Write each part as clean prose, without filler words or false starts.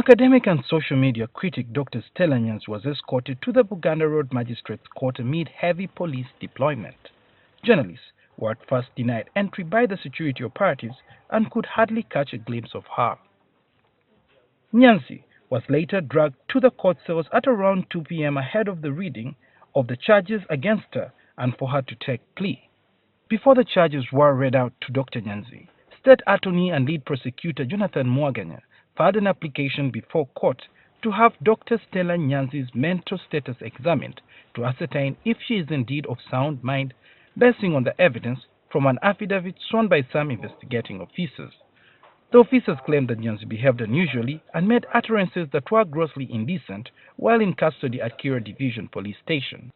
Academic and social media critic Dr. Stella Nyanzi was escorted to the Buganda Road Magistrates Court amid heavy police deployment. Journalists were at first denied entry by the security operatives and could hardly catch a glimpse of her. Nyanzi was later dragged to the court cells at around 2 p.m. ahead of the reading of the charges against her and for her to take plea. Before the charges were read out to Dr. Nyanzi, State Attorney and Lead Prosecutor Jonathan Mwaganya filed an application before court to have Dr. Stella Nyanzi's mental status examined to ascertain if she is indeed of sound mind, basing on the evidence from an affidavit sworn by some investigating officers. The officers claimed that Nyanzi behaved unusually and made utterances that were grossly indecent while in custody at Kira Division Police Station.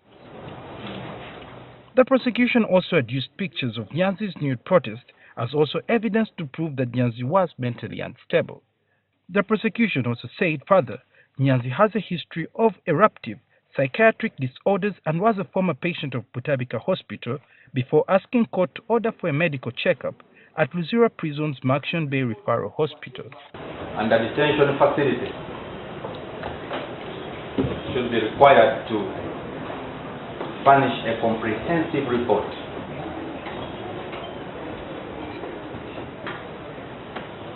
The prosecution also adduced pictures of Nyanzi's nude protest as also evidence to prove that Nyanzi was mentally unstable. The prosecution also said further, Nyanzi has a history of eruptive psychiatric disorders and was a former patient of Butabika Hospital before asking court to order for a medical checkup at Luzira Prison's Makerere Bay Referral Hospital. And the detention facility should be required to furnish a comprehensive report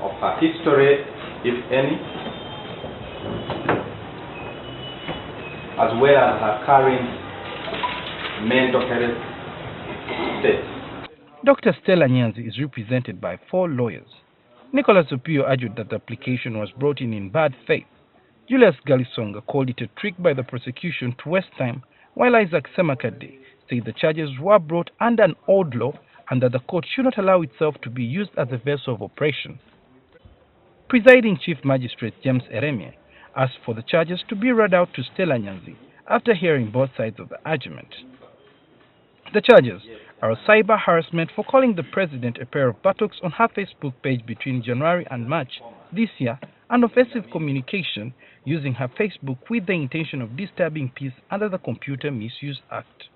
of her history, if any, as well as her current mental health state. Dr. Stella Nyanzi is represented by 4 lawyers. Nicholas Opio argued that the application was brought in bad faith. Julius Galisonga called it a trick by the prosecution to waste time, while Isaac Semakade said the charges were brought under an old law and that the court should not allow itself to be used as a vessel of oppression. Presiding Chief Magistrate James Eremie asked for the charges to be read out to Stella Nyanzi after hearing both sides of the argument. The charges are cyber harassment for calling the president a pair of buttocks on her Facebook page between January and March this year, and offensive communication using her Facebook with the intention of disturbing peace under the Computer Misuse Act.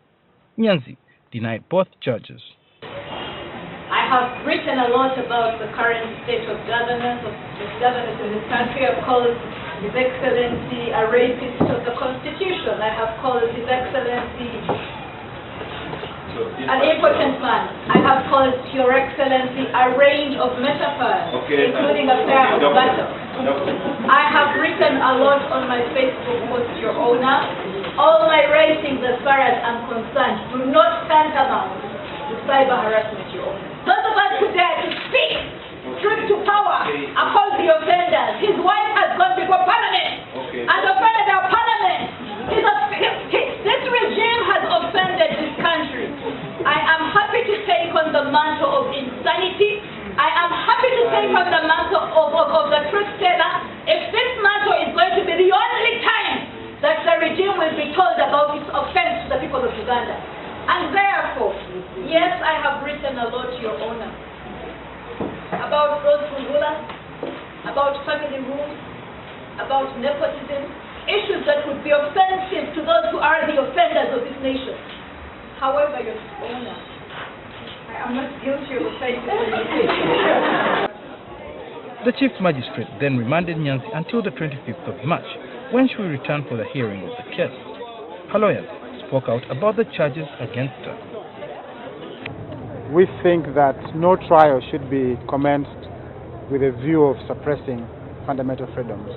Nyanzi denied both charges. I have written a lot about the current state of governance in this country. I've called His Excellency a rapist of the Constitution. I have called His Excellency an impotent man. I have called Your Excellency a range of metaphors, including a pair of buttocks. I have written a lot on my Facebook post, Your Honor. All my ratings, as far as I'm concerned, do not tantamount to cyber harassment, Your Honor. Those of us who dare to speak truth to power oppose the offenders. His wife has gone before Parliament and offended our Parliament. This regime has offended this country. I am happy to take on the mantle of insanity. I am happy to take on the mantle of the truth teller if this mantle is going to be the only time that the regime will be told about its offense to the people of Uganda. And therefore, yes, I have written a lot, Your Honor, about those who rule us, about family rules, about nepotism, issues that would be offensive to those who are the offenders of this nation. However, Your Honor, I am not guilty of offensive communication. The Chief Magistrate then remanded Nyanzi until the 25th of March, when she will return for the hearing of the case. Her lawyers spoke out about the charges against her. We think that no trial should be commenced with a view of suppressing fundamental freedoms,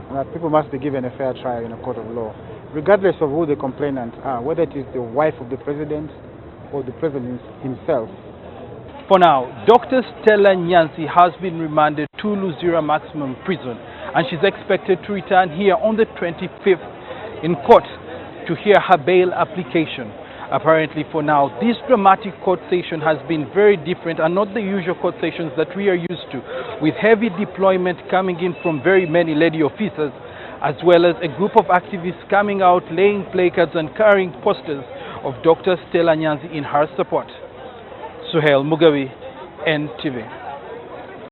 and that people must be given a fair trial in a court of law, regardless of who the complainants are, whether it is the wife of the president or the president himself. For now, Dr. Stella Nyanzi has been remanded to Luzira Maximum Prison, and she's expected to return here on the 25th in court to hear her bail application. Apparently for now, this dramatic court session has been very different and not the usual court sessions that we are used to, with heavy deployment coming in from very many lady officers, as well as a group of activists coming out, laying placards and carrying posters of Dr. Stella Nyanzi in her support. Suhail Mugabe, NTV.